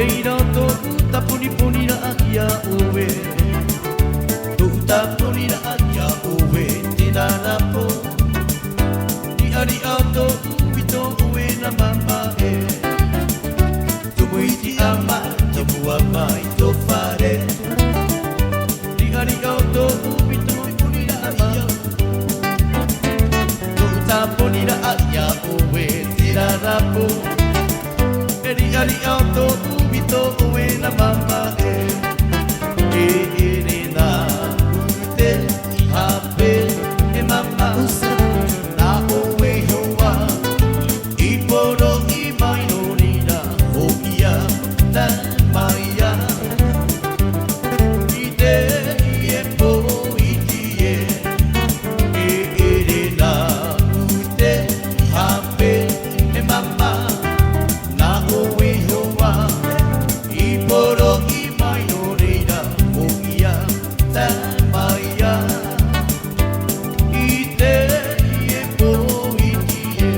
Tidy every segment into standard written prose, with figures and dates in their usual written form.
Teira to ta puni puni na ia uwe tu ta puni na ia uwe tina na po di ari auto pito uwe na mama e tu muiti ama tu ama to fare di ari auto pito puni na ia tu ta puni na ia uwe tina na po di ari auto to uwe na mama e na ute I hape e mama na uwe hoa I poro I mai no nina o ia ta maia I te I e po I tie na ute I hape e mama na uwe hoa Poro I mai no reira o ia ta maia I te I e po I tie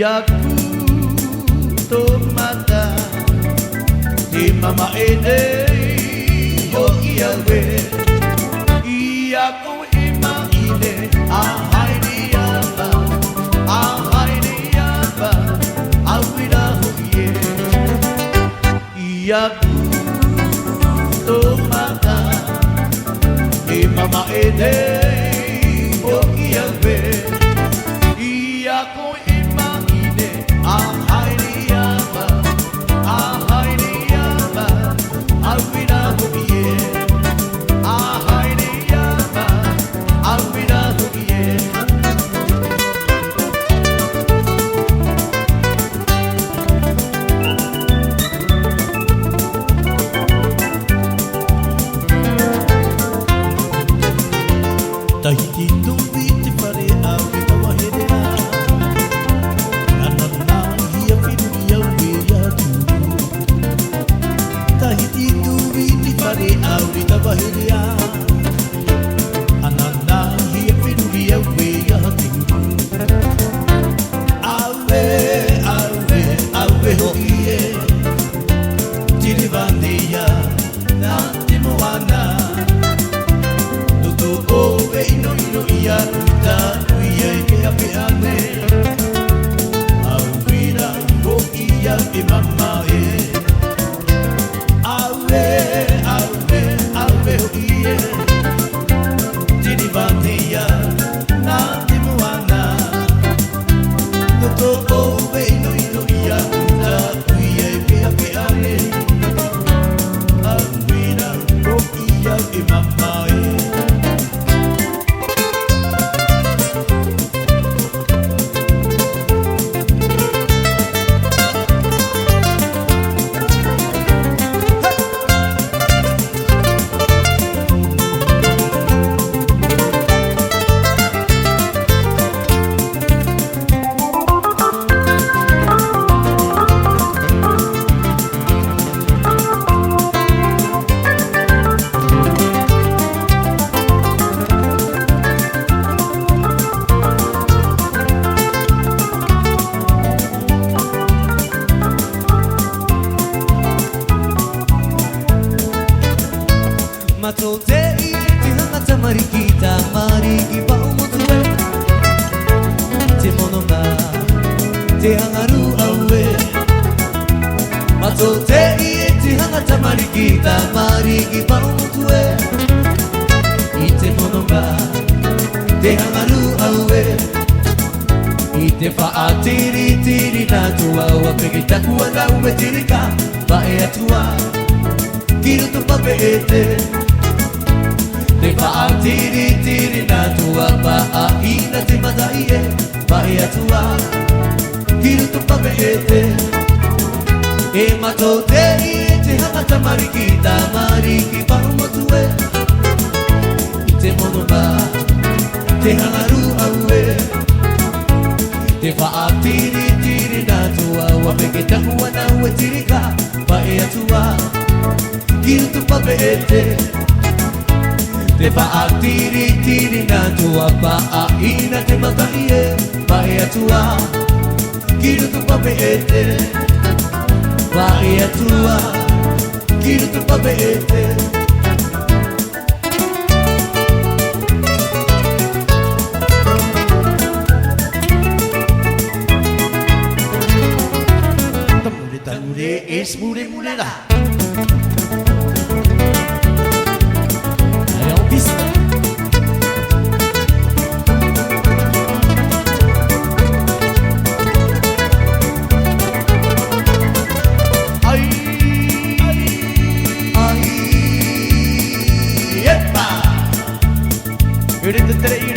Aku tomata Te mama e nei o ia we Aku e maine a haere aba Awira hoie Aku tomata Te mama e nei o ia we Aku e Tahiti tumbi te pare au te tawa herea Nana hia whiru i au e atu Tahiti tumbi te pare au te tawa herea Nana hia whiru i au e atu Aue hoi e Tiri vandeia na te moana Ove ino ia uta uia I ke ape ane Awira ho ia e mama e Aue ho ie Tini vandeia na te moana Noto ove ino ia uta uia ke ape ane Awira ho ia e mama e Mato te I te hangata marikita mariki pa umotue Te mono ngā te hangaru aue Mato te I te hangata marikita mariki pa umotue I te mono ngā te hangaru aue I te wha tiri tiri nā tua Wa peke taku a rau me tirika Pa e atua Kiro to pape e te Te wha tiri tiri na tua Pa'aina te mataie Pae atua Kiru tu papeete E mato te i te hangata mariki Ta mariki pahumatue Te mono ma Te hangaru aue Te wha tiri tiri na tua Wapeke tahua na ue tirika Pae atua Kiru tu papeete Te wha tiri tiri na tua Pa'aina te mataie Pae atua Kiru tu papeete Pae atua Kiru tu papeete Tamure es mure murera Ayaw pista Epa! You're in the